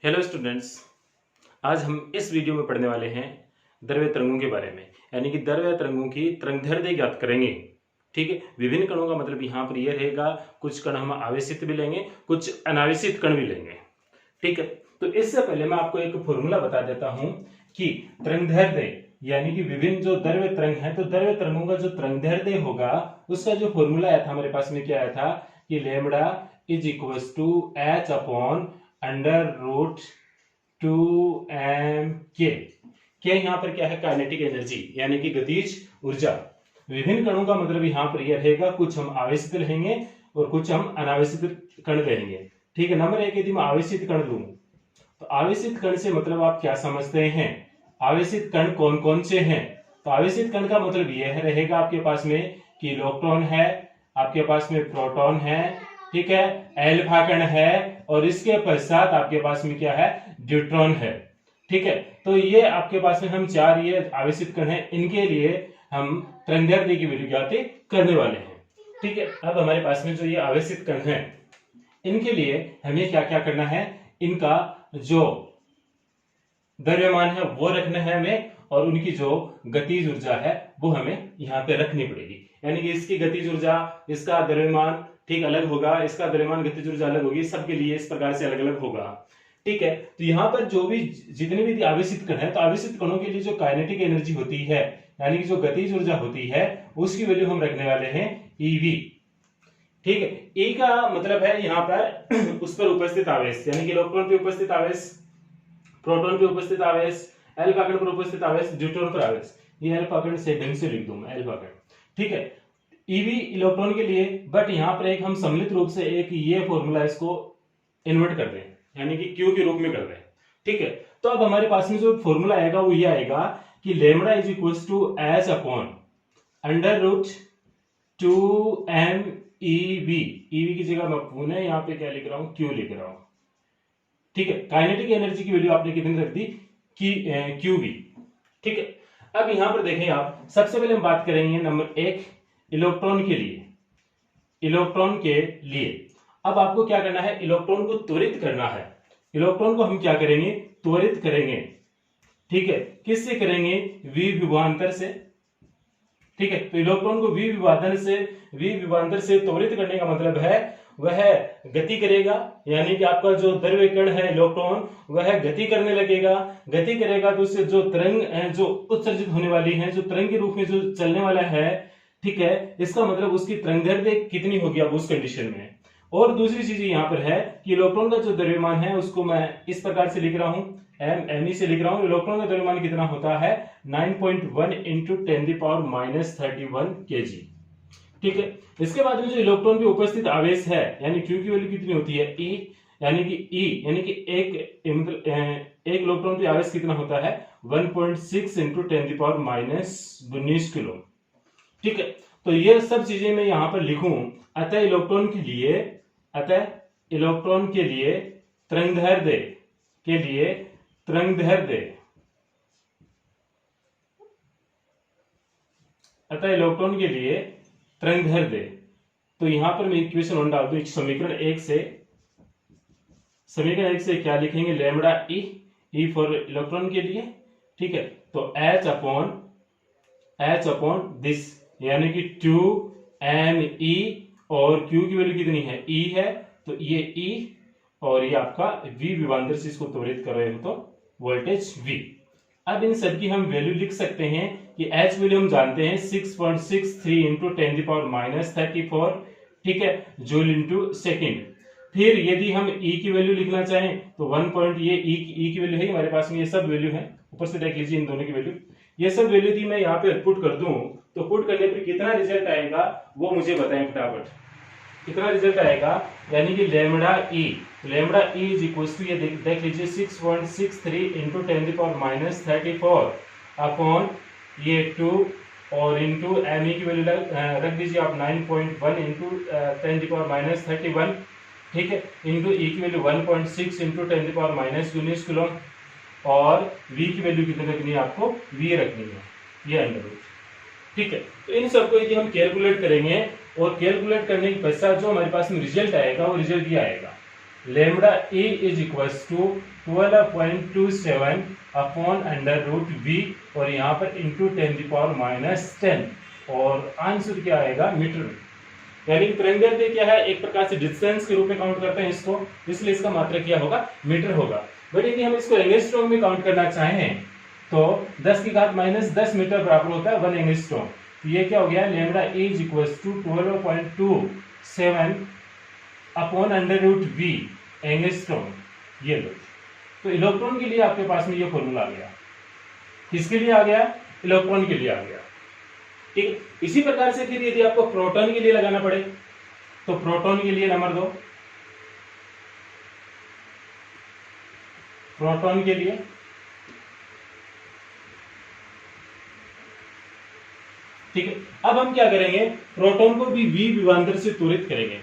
Hello students, आज हम इस वीडियो में पढ़ने वाले हैं द्रव्य तरंगों के बारे में। यानी कि द्रव्य तरंगों की तरंगदैर्ध्य ज्ञात करेंगे। ठीक है, विभिन्न कणों का मतलब यहाँ पर यह रहेगा, कुछ कण हम आवेशित भी लेंगे, कुछ अनावेशित कण भी लेंगे। ठीक है, तो इससे पहले मैं आपको एक फॉर्मूला बता देता हूं कि तरंगदैर्ध्य यानी कि विभिन्न जो द्रव्य तरंग है, तो द्रव्य तरंगों का जो तरंगदैर्ध्य होगा उसका जो फॉर्मूला आया था हमारे पास में, क्या आया था कि lambda is equal to H upon under root 2m के यहाँ पर क्या है, काइनेटिक एनर्जी यानी कि गतिज ऊर्जा। विभिन्न कणों का मतलब यहाँ पर यह रहेगा, कुछ हम आवेशित लेंगे और कुछ हम अनावेशित कण लेंगे। ठीक है, नंबर एक, यदि मैं आवेशित कण लूं तो आवेशित कण से मतलब आप क्या समझते हैं, आवेशित कण कौन कौन से हैं? तो आवेशित कण का मतलब यह रहेगा आपके पास में कि इलेक्ट्रॉन है, आपके पास में प्रोटॉन है, ठीक है, एल्फा कण है, और इसके पश्चात आपके पास में क्या है, न्यूट्रॉन है। ठीक है, तो ये आपके पास में हम चार ये आवेशित कण हैं, इनके लिए हम तरंगदैर्ध्य की वैल्यू ज्ञात करने वाले हैं। ठीक है, अब हमारे पास में जो ये आवेशित कण हैं, इनके लिए हमें क्या क्या करना है, इनका जो द्रव्यमान है वो रखना है हमें, और उनकी जो गतिज ऊर्जा है वो हमें यहाँ पे रखनी पड़ेगी। यानी कि इसकी गतिज ऊर्जा, इसका द्रव्यमान ठीक अलग होगा, इसका द्रव्यमान गतिज ऊर्जा अलग होगी, सबके लिए इस प्रकार से अलग अलग होगा। ठीक है, तो यहाँ पर जो भी जितने भी आवेशित कण है, तो आवेशित कणों के लिए जो काइनेटिक एनर्जी होती है यानी कि जो गतिज ऊर्जा होती है, उसकी वैल्यू हम रखने वाले हैं ईवी। ठीक है, ई का मतलब है यहाँ पर उस पर उपस्थित आवेश, यानी कि इलेक्ट्रॉन पे उपस्थित आवेश, प्रोटॉन पे उपस्थित आवेश, एल्फा कण पर उपस्थित आवेश, न्यूट्रॉन पर आवेश। ये एल्फा कण से ढंग से लिख दूं मैं, एल्फा कण। ठीक है, ईवी इलेक्ट्रॉन के लिए, बट यहां पर एक हम सम्मिलित रूप से एक ये फॉर्मूला इसको इन्वर्ट कर दें, यानी कि क्यू के रूप में कर दें। ठीक है, तो अब हमारे पास में जो फॉर्मूला आएगा वो ये आएगा कि lambda is equal to H upon under root 2m E V. E V की जगह मैं पुनः यहाँ पे क्या लिख रहा हूं, क्यू लिख रहा हूं। ठीक है, काइनेटिक एनर्जी की वैल्यू आपने कितनी रख दी कि क्यूवी। ठीक है, अब यहां पर देखें आप, सबसे पहले हम बात करेंगे नंबर एक इलेक्ट्रॉन के लिए। इलेक्ट्रॉन के लिए अब आपको क्या करना है, इलेक्ट्रॉन को त्वरित करना है। इलेक्ट्रॉन को हम क्या करेंगे, त्वरित करेंगे। ठीक है, किससे करेंगे, विभवांतर से। ठीक है, तो इलेक्ट्रॉन को विभवांतर से त्वरित करने का मतलब है वह गति करेगा, यानी कि आपका जो द्रव्य कण है इलेक्ट्रॉन, वह गति करने लगेगा। गति करेगा तो उससे जो तरंग जो उत्सर्जित होने वाली है, जो तरंग के रूप में जो चलने वाला है, ठीक है, इसका मतलब उसकी तरंगदैर्ध्य कितनी होगी अब उस कंडीशन में। और दूसरी चीज यहाँ पर है कि इलेक्ट्रॉन का जो द्रव्यमान है उसको मैं इस प्रकार से लिख रहा हूं, एम से लिख रहा हूं। इलेक्ट्रॉन का द्रव्यमान कितना होता है, 9.1 इंटू 10⁻³ kg। ठीक है, इसके बाद में जो इलेक्ट्रॉन पे उपस्थित आवेश है, यानी क्यू की वैल्यू कितनी होती है, ई, यानी कि एक इलेक्ट्रॉन पे आवेश कितना होता है, 1.6 इंटू 10⁻⁻19 किलो। ठीक है, तो ये सब चीजें मैं यहां पर लिखूं। अतः इलेक्ट्रॉन के लिए तरंगदैर्ध्य अतः इलेक्ट्रॉन के लिए तरंगदैर्ध्य, तो यहां पर मैं इक्वेशन 1 डाल दूं, समीकरण 1 से क्या लिखेंगे, लैम्बडा ई फॉर इलेक्ट्रॉन के लिए। ठीक है, तो एच अपॉन दिस, यानी कि 2me, और Q की वैल्यू कितनी है, E है, तो ये E, और ये आपका V विभवांतर से इसको त्वरित कर रहे हो तो वोल्टेज V। अब इन सब की हम वैल्यू लिख सकते हैं कि H वैल्यू हम जानते हैं 6.63 इंटू 10⁻34, ठीक है, जूल इंटू सेकेंड। फिर यदि हम E की वैल्यू लिखना चाहें तो 1 ये E की वैल्यू है हमारे पास में, ये सब वैल्यू है, ऊपर से देख लीजिए इन दोनों की वैल्यू। ये सब वैल्यू थी, मैं यहाँ पे पुट कर दूं तो पुट करने पर कितना रिजल्ट आएगा वो मुझे बताएं फटाफट, कितना रिजल्ट आएगा। यानी कि lambda E is equal to, ये देख लीजिए 6.63 इंटू 10⁻34 अपॉन ये 2, और इंटू एम की वैल्यू रख दीजिए आप 9.1 इंटू 10⁻31, ठीक है, इंटू ई की वैल्यू 1.6 इंटू 10⁻19 किलो, और v की वैल्यू कितनी रखनी है आपको, v रखनी है, ये अंडर रूट। ठीक है, तो इन सबको यदि हम कैलकुलेट करेंगे, और कैलकुलेट करने के पश्चात जो हमारे पास में रिजल्ट आएगा वो रिजल्ट ये आएगा, lambda A is equals to 12.27 upon under root V और यहाँ पर इंटू 10⁻⁻10 और आंसर क्या आएगा मीटर में। यानी तरंग दैर्ध्य क्या है, एक प्रकार से डिस्टेंस के रूप में काउंट करते हैं इसको, इसलिए इसका मात्रक क्या होगा मीटर होगा। बट यदि हम इसको एंगस्ट्रॉम में काउंट करना चाहें तो 10⁻⁻10 मीटर बराबर होता है 1 एंगस्ट्रॉम। ये क्या हो गया, lambda A is equals to 12.27 upon under root V angstrom. ये लो, तो इलेक्ट्रॉन के लिए आपके पास में ये फॉर्मूला आ गया। किसके लिए आ गया, इलेक्ट्रॉन के लिए आ गया। ठीक, इसी प्रकार से फिर यदि आपको प्रोटॉन के लिए लगाना पड़े तो प्रोटॉन के लिए नंबर 2, प्रोटॉन के लिए ठीक है। अब हम क्या करेंगे, प्रोटॉन को भी वी विभवांतर से त्वरित करेंगे।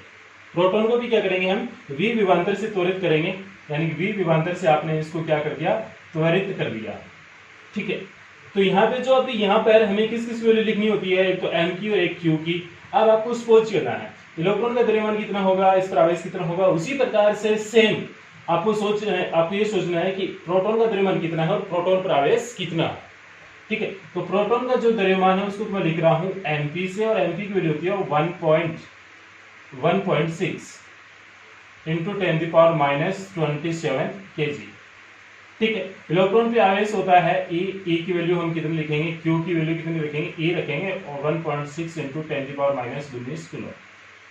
प्रोटॉन को भी क्या करेंगे, हम वी विभवांतर से त्वरित करेंगे, यानी वी विभवांतर से आपने इसको क्या कर दिया, त्वरित कर दिया। ठीक है, तो यहाँ पे जो अभी यहाँ पर हमें किस किस वैल्यू लिखनी होती है, एक तो एम की और एक क्यू की। अब आपको सपोज करना है इलेक्ट्रॉन का द्रव्यमान कितना होगा, इस पर आवेश कितना होगा, उसी प्रकार से सेम आपको ये सोचना है कि प्रोटॉन का द्रव्यमान कितना है और प्रोटॉन पर आवेश कितना। ठीक है, तो प्रोटॉन का जो द्रव्यमान है उसको मैं लिख रहा हूं एमपी से, और एमपी की वैल्यू होती है 1.6 इंटू 10⁻⁻27 kg। ठीक है, इलेक्ट्रॉन पे आवेश होता है E की वैल्यू हम कितनी लिखेंगे, Q की वैल्यू कितनी लिखेंगे, E रखेंगे और 1.6 इंटू 10⁻⁻19 किलो।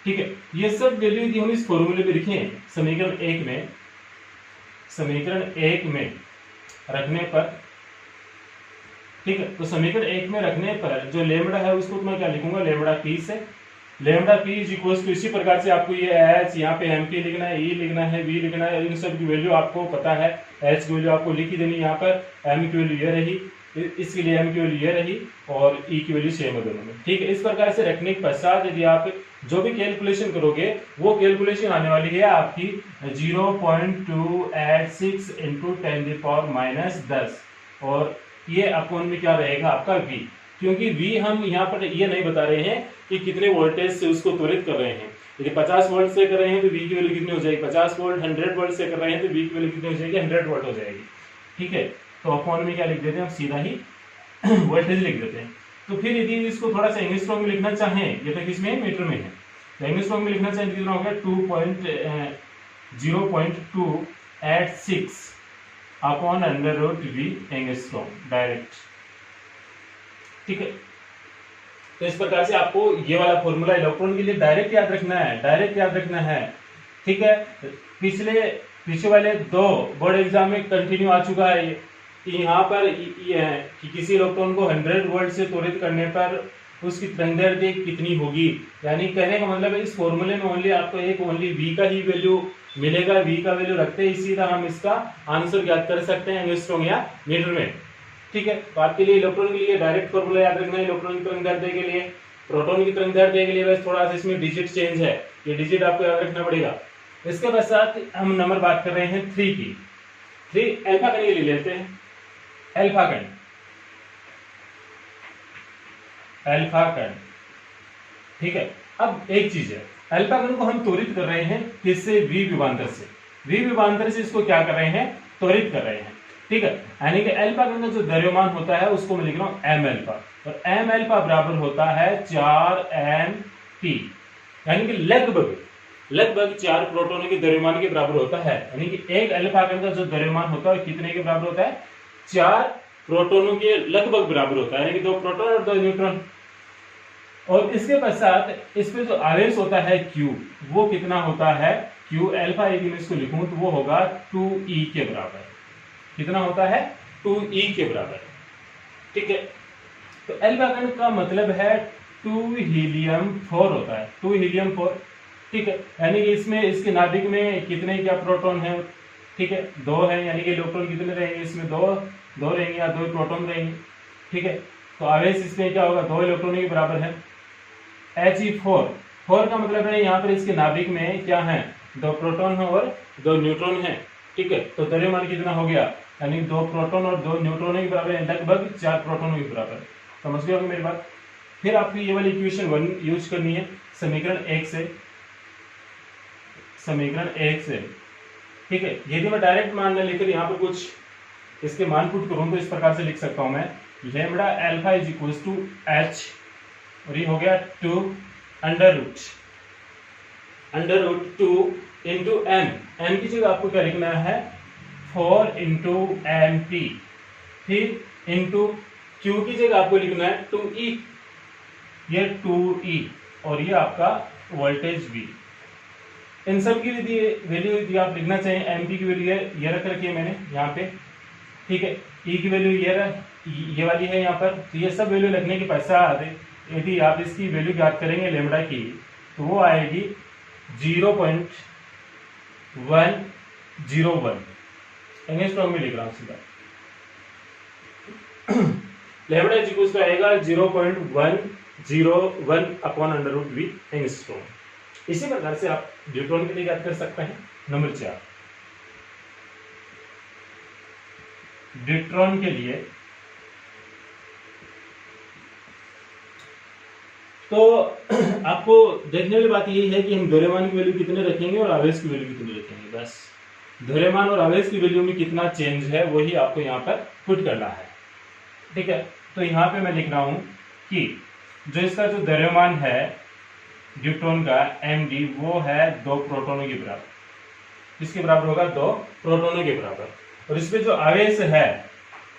ठीक है, ये सब वैल्यू यदि हम इस फॉर्मूले में लिखें समीकरण 1 में रखने पर, ठीक है, तो समीकरण 1 में रखने पर जो लेमडा है उसको मैं क्या लिखूंगा, लेमडा पी से, lambda P is equals to इसी प्रकार से आपको ये एच यहाँ पे एम पी लिखना है, ई लिखना है, वी लिखना है, इन सब की वैल्यू आपको पता है। एच की वैल्यू आपको लिखी देनी यहाँ पर, एम की वैल्यू ये रही, इसके लिए एम की वैल्यू ये रही और ई की वैल्यू सेम है दोनों में। ठीक है, इस प्रकार से रखने के पश्चात यदि आप जो भी कैलकुलेशन करोगे वो कैलकुलेशन आने वाली है आपकी 0.286 इंटू 10⁻⁻10 और ये अपॉन में क्या रहेगा आपका v, क्योंकि v हम यहाँ पर ये नहीं बता रहे हैं कि कितने वोल्टेज से उसको त्वरित कर रहे हैं। यदि 50 वोल्ट से कर रहे हैं तो v की वैल्यू कितनी हो जाएगी, 50 वोल्ट 100 वोल्ट से कर रहे हैं तो v की वैल्यू कितनी हो जाएगी, 100 वोल्ट हो जाएगी। ठीक है, तो अपॉन में क्या लिख देते हैं, हम सीधा ही वोल्टेज लिख देते हैं। तो फिर यदि इसको थोड़ा सा एंगस्ट्रॉम में लिखना चाहें, ये तो किसमें मीटर में है, तो एंगस्ट्रॉम में लिखना चाहें कितना होगा 0.286 upon under root V angstrom direct. ठीक है, तो इस प्रकार से आपको ये वाला फॉर्मूला इलेक्ट्रॉन के लिए डायरेक्ट याद रखना है, डायरेक्ट याद रखना है। ठीक है, पीछे वाले 2 बोर्ड एग्जाम में कंटिन्यू आ चुका है यहाँ पर ये है कि किसी इलेक्ट्रॉन को 100 वोल्ट से त्वरित करने पर उसकी तरंग दैर्ध्य कितनी होगी। यानी कहने का मतलब है इस फॉर्मूले में ओनली आपको एक ओनली वी का ही वैल्यू मिलेगा, वी का वैल्यू रखते हैं इसी तरह हम इसका आंसर ज्ञात कर सकते हैं एंगस्ट्रॉम या मीटर में। ठीक है, तो आपके लिए इलेक्ट्रॉन के लिए डायरेक्ट फॉर्मूला याद रखना है इलेक्ट्रॉन की तरंग दैर्ध्य के लिए। प्रोटॉन की तरंग दैर्ध्य के लिए बस थोड़ा सा इसमें डिजिट चेंज है, ये डिजिट आपको याद रखना पड़ेगा। इसके पश्चात हम नंबर बात कर रहे हैं 3 की। 3 अल्फा कण ले लेते हैं, अल्फा कण, अल्फा कण। ठीक है, अब एक चीज है, अल्फा कण को हम त्वरित कर रहे हैं किससे, वी विभवांतर से। वी विभवांतर से इसको क्या कर रहे हैं, त्वरित कर रहे हैं। ठीक है, यानी कि अल्फा कण का जो द्रव्यमान होता है उसको मैं लिख रहा हूं एम अल्फा, और एम अल्फा बराबर होता है 4m/p, यानी कि लगभग 4 प्रोटॉनों के द्रव्यमान के बराबर होता है। यानी कि एक अल्फा कण का जो द्रव्यमान होता है कितने के बराबर होता है, 4 प्रोटॉनों के लगभग बराबर होता है, यानी कि 2 प्रोटॉन और 2 न्यूट्रॉन। और इसके पश्चात इस पे जो आवेश होता है Q, वो कितना होता है, Q अल्फा यदि मैं इसको लिखूं तो वो होगा 2e के बराबर। कितना होता है, 2e के बराबर। ठीक है, तो अल्फा कण का मतलब है 2 हीलियम 4 होता है, 2 हीलियम 4। ठीक है, यानी कि इसमें इसके नाभिक में कितने क्या प्रोटॉन है, ठीक है 2 है, यानी कि इलेक्ट्रॉन कितने रहेंगे, इसमें 2 रहेंगे या 2 प्रोटॉन रहेंगे। ठीक है, तो आवेश इसमें क्या होगा, 2 इलेक्ट्रॉनों के बराबर है। He4 का मतलब है यहाँ पर इसके नाभिक में क्या है, 2 प्रोटॉन है और 2 न्यूट्रॉन है। ठीक है, तो द्रव्यमान कितना हो गया, यानी 2 प्रोटॉन और 2 न्यूट्रॉनों के बराबर है, लगभग 4 प्रोटॉनों के बराबर। समझ गए होंगे मेरी बात। फिर आपको ये वाली इक्वेशन 1 यूज करनी है समीकरण 1 से। समीकरण 1 से ठीक है। यदि मैं डायरेक्ट मान लेकर यहाँ पर कुछ इसके मान पुट करूं तो इस प्रकार से लिख सकता हूं मैं, lambda alpha is equal to H, और ये हो गया 2 under root 2 into M. M की जगह आपको क्या लिखना है 4 इंटू एम पी, फिर इंटू क्यू की जगह आपको लिखना है 2E, ये 2E, और ये आपका वोल्टेज V। इन सब की वैल्यू यदि आप लिखना चाहें, एम पी की वैल्यू ये रख रखी है मैंने यहाँ पे, ठीक है। E की वैल्यू ये वाली है यहाँ पर। तो ये सब वैल्यू लिखने के पश्चात यदि आप इसकी वैल्यू ज्ञात करेंगे लेमड़ा की, तो वो आएगी 0.101। एंगस्ट्रॉम में लिख रहा हूँ सीधा। लेमड़ा इज इक्वल टू आएगा 0.101 upon under root V angstrom. इसी प्रकार से आप ड्यूट्रॉन के लिए याद कर सकते हैं। नंबर 4, ड्यूट्रॉन के लिए तो आपको देखने वाली बात यही है कि हम द्रव्यमान की वैल्यू कितने रखेंगे और आवेश की वैल्यू कितने रखेंगे। बस द्रव्यमान और आवेश की वैल्यू में कितना चेंज है वही आपको यहाँ पर पुट करना है, ठीक है। तो यहाँ पे मैं लिख रहा हूं कि जो इसका जो द्रव्यमान है ड्यूट्रॉन का md, वो है 2 प्रोटॉनों के बराबर। किसके बराबर होगा 2 प्रोटॉनों के बराबर। और इसमें जो आवेश है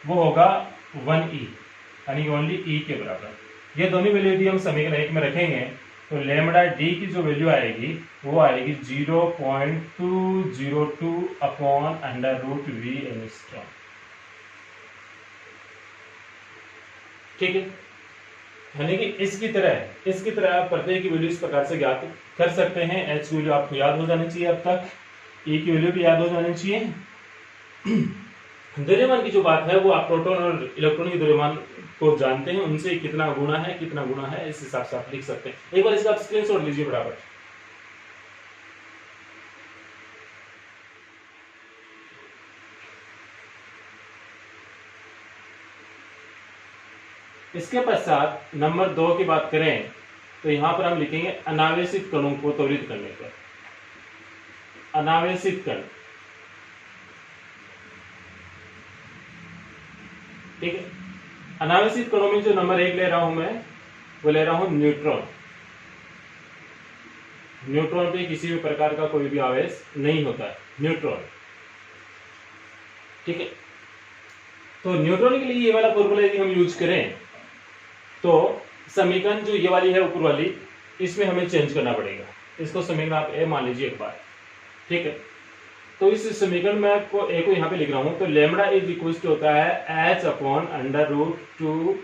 वो होगा 1e, यानी ओनली e के बराबर। ये दोनों वैल्यू यदि हम समीकरण 1 में रखेंगे तो लेमड़ा d की जो वैल्यू आएगी वो आएगी 0.202 upon under root V angstrom, ठीक है। यानी कि इसकी तरह आप प्रत्येक की वैल्यू इस प्रकार से ज्ञात कर सकते हैं। h की वैल्यू आपको याद हो जानी चाहिए, अब तक e की वैल्यू भी याद हो जानी चाहिए। द्रव्यमान की जो बात है वो आप प्रोटॉन और इलेक्ट्रॉन के द्रव्यमान को जानते हैं, उनसे कितना गुना है इस हिसाब से आप लिख सकते हैं। एक बार इसका आप स्क्रीनशॉट लीजिए बराबर। इसके पश्चात नंबर 2 की बात करें तो यहां पर हम लिखेंगे अनावेशित कणों को त्वरित करने पर। अनावेशित कण, ठीक है। अनावेशित कणों में जो नंबर 1 ले रहा हूं मैं, वो ले रहा हूं न्यूट्रॉन। न्यूट्रॉन पे किसी भी प्रकार का कोई भी आवेश नहीं होता है, न्यूट्रॉन, ठीक है। तो न्यूट्रॉन के लिए ये वाला फॉर्मूला यदि हम यूज करें तो समीकरण जो ये वाली है ऊपर वाली, इसमें हमें चेंज करना पड़ेगा। इसको समीकरण आप ए मान लीजिए एक बार, ठीक है। तो इस समीकरण में आपको ए को यहाँ पे लिख रहा हूं। तो लेमड़ा इज इक्वल टू होता है H upon under root 2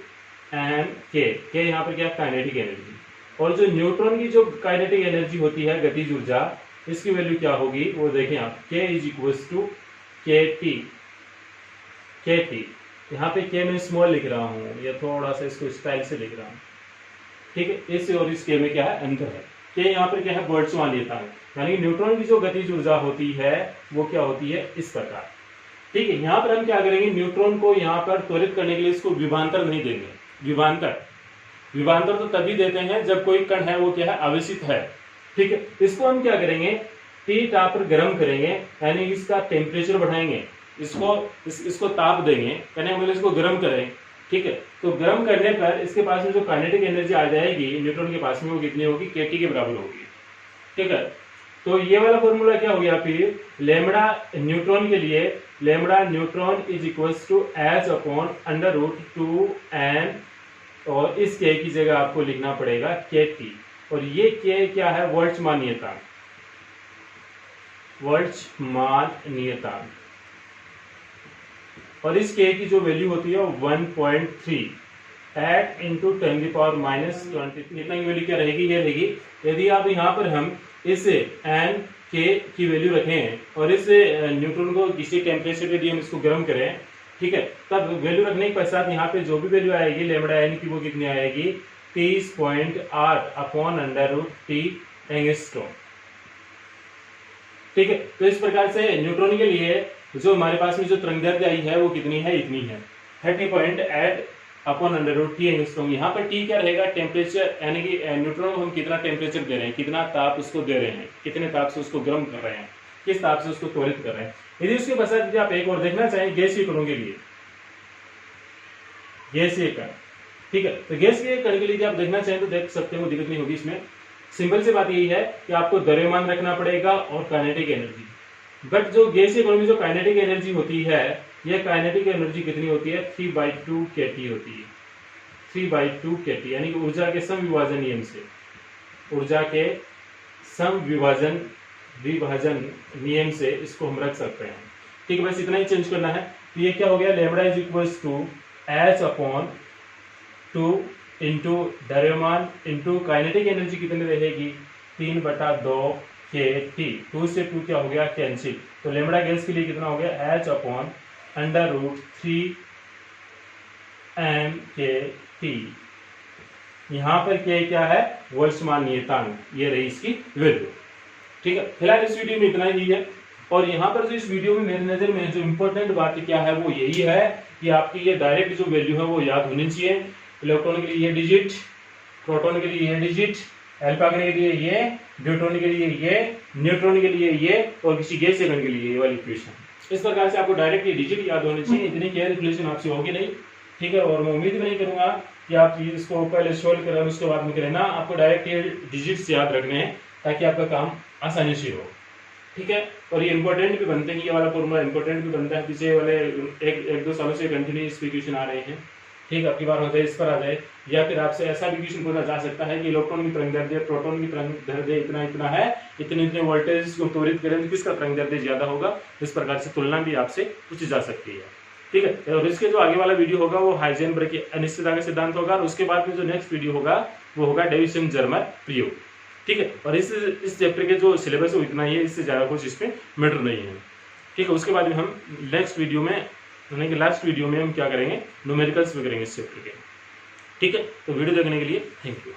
M के यहाँ पर क्या काइनेटिक एनर्जी, और जो न्यूट्रॉन की जो काइनेटिक एनर्जी होती है गतिज ऊर्जा, इसकी वैल्यू क्या होगी वो देखें आप। के इज इक्वल टू के टी, यहाँ पे के में स्मॉल लिख रहा हूँ, या थोड़ा सा इसको स्टाइल से लिख रहा हूँ, ठीक है। इस और इस के में क्या है अंतर है। के यहाँ पर क्या है बोल्ट्जमान लेता है, यानी न्यूट्रॉन की जो गतिज ऊर्जा होती है वो क्या होती है इस प्रकार, ठीक है। यहाँ पर हम क्या करेंगे, न्यूट्रॉन को यहाँ पर त्वरित करने के लिए इसको विभवांतर नहीं देंगे। विभवांतर तो तभी देते हैं जब कोई कण है वो क्या है आवेशित है, ठीक है। इसको हम क्या करेंगे टी ताप पर गर्म करेंगे, यानी इसका टेम्परेचर बढ़ाएंगे, इसको ताप देंगे, यानी हम इसको गर्म करें, ठीक है। तो गर्म करने पर इसके पास में जो काइनेटिक एनर्जी आ जाएगी न्यूट्रॉन के पास में, वो कितनी होगी केटी के बराबर होगी, ठीक है। तो ये वाला फॉर्मूला क्या हो गया फिर, लेमड़ा न्यूट्रॉन के लिए lambda neutron is equals to H upon under root 2 N, और इस के की जगह आपको लिखना पड़ेगा के टी, और ये के क्या है बोल्ट्जमान नियतांक, और इस के की जो वैल्यू होती है 1.3 8 इंटू 10⁻⁻20, इतना की वैल्यू क्या रहेगी, ये रहेगी। यदि आप यहाँ पर हम इस एन के की वैल्यू रखें और इस न्यूट्रॉन को किसी टेम्परेचर पे यदि हम इसको गर्म करें, ठीक है, तब वैल्यू रखने के पश्चात यहाँ पे जो भी वैल्यू आएगी लेमड़ा एन की वो कितनी आएगी 30.8 upon under root T angstrom, ठीक है। तो इस प्रकार से न्यूट्रॉन के लिए जो हमारे पास में जो तरंगदैर्घ्य आई है वो कितनी है, इतनी है 30.8 upon under root T angstrom. यहाँ पर टी क्या रहेगा टेम्परेचर, यानी कि न्यूट्रॉन को हम कितना टेम्परेचर दे रहे हैं, कितना ताप उसको दे रहे हैं, कितने ताप से उसको गर्म कर रहे हैं, किस हिसाब से उसको त्वरित कर रहे हैं। यदि उसके पश्चात यदि आप एक और देखना चाहें गैसीय कणों के लिए, गैसीय कण, ठीक है, तो गैसीय कण के लिए यदि आप देखना चाहें तो देख सकते हो, दिक्कत नहीं होगी इसमें। सिंपल सी बात यही है कि आपको द्रव्यमान रखना पड़ेगा और काइनेटिक एनर्जी। बट जो गैसीय कणों में जो काइनेटिक एनर्जी होती है, यह काइनेटिक एनर्जी कितनी होती है, 3/2 kT होती है, 3/2 kT, यानी कि ऊर्जा के समविभाजन नियम से, ऊर्जा के समविभाजन विभाजन नियम से इसको हम रख सकते हैं। ठीक है, बस इतना ही चेंज करना है। तो ये क्या हो गया, lambda is equals to H/2 into द्रव्यमान इंटू काइनेटिक एनर्जी कितनी रहेगी, 3/2 kT। 2 से 2 क्या हो गया, कैंसिल। तो लैम्बडा गैस के लिए कितना हो गया, H/√3 mkt। यहां पर K क्या है, बोल्ट्जमान नियतांक, ये रही इसकी वैल्यू। ठीक है, फिलहाल इस वीडियो में इतना ही है। और यहाँ पर जो इस वीडियो में मेरी नजर में जो इम्पोर्टेंट बात क्या है वो यही है कि आपकी ये डायरेक्ट जो वैल्यू है वो याद होनी चाहिए। इलेक्ट्रॉन के लिए ये डिजिट, प्रोटॉन के लिए ये डिजिट, अल्फा के लिए ये, ड्यूट्रॉन के लिए ये, न्यूट्रॉन के लिए ये, और किसी गैसीय कण के लिए ये वाली इक्वेशन। इस प्रकार से आपको डायरेक्ट ये डिजिट याद होनी चाहिए। इतनी कैलकुलेशन आपसे होगी नहीं, ठीक है। और मैं उम्मीद भी नहीं करूंगा कि आप इसको पहले सोल्व करें उसके बाद में करें ना, आपको डायरेक्ट ये डिजिट्स याद रखने हैं ताकि आपका काम आसानी से हो। ठीक है, और ये इंपॉर्टेंट भी बनते हैं, ये वाला फॉर्मूला इंपॉर्टेंट भी बनता है। पीछे वाले एक दो सालों से कंटिन्यूस क्वेश्चन आ रहे हैं। ठीक है, आपकी बार हो जाए इस पर आ जाए, या फिर आपसे ऐसा भी क्वेश्चन पूछा जा सकता है कि इलेक्ट्रॉन की तरंग दैर्ध्य प्रोटॉन की तरंग दैर्ध्य इतना इतना है, इतने इतने वोल्टेज को त्वरित करें तो किसका तरंग दैर्ध्य ज्यादा होगा, इस प्रकार से तुलना भी आपसे पूछी जा सकती है। ठीक है, और इसके जो आगे वाला वीडियो होगा वो हाइजेनबर्ग की अनिश्चितता का सिद्धांत होगा, और उसके बाद में जो नेक्स्ट वीडियो होगा वो होगा डेविसन जर्मर प्रयोग। ठीक है, और इस चैप्टर के जो सिलेबस है इतना ही है, इससे ज्यादा कुछ इसमें मैटर नहीं है। ठीक है, उसके बाद में हम नेक्स्ट वीडियो में, यानी कि लास्ट वीडियो में हम क्या करेंगे, न्यूमेरिकल्स में करेंगे इस चैप्टर के। ठीक है, तो वीडियो देखने के लिए थैंक यू।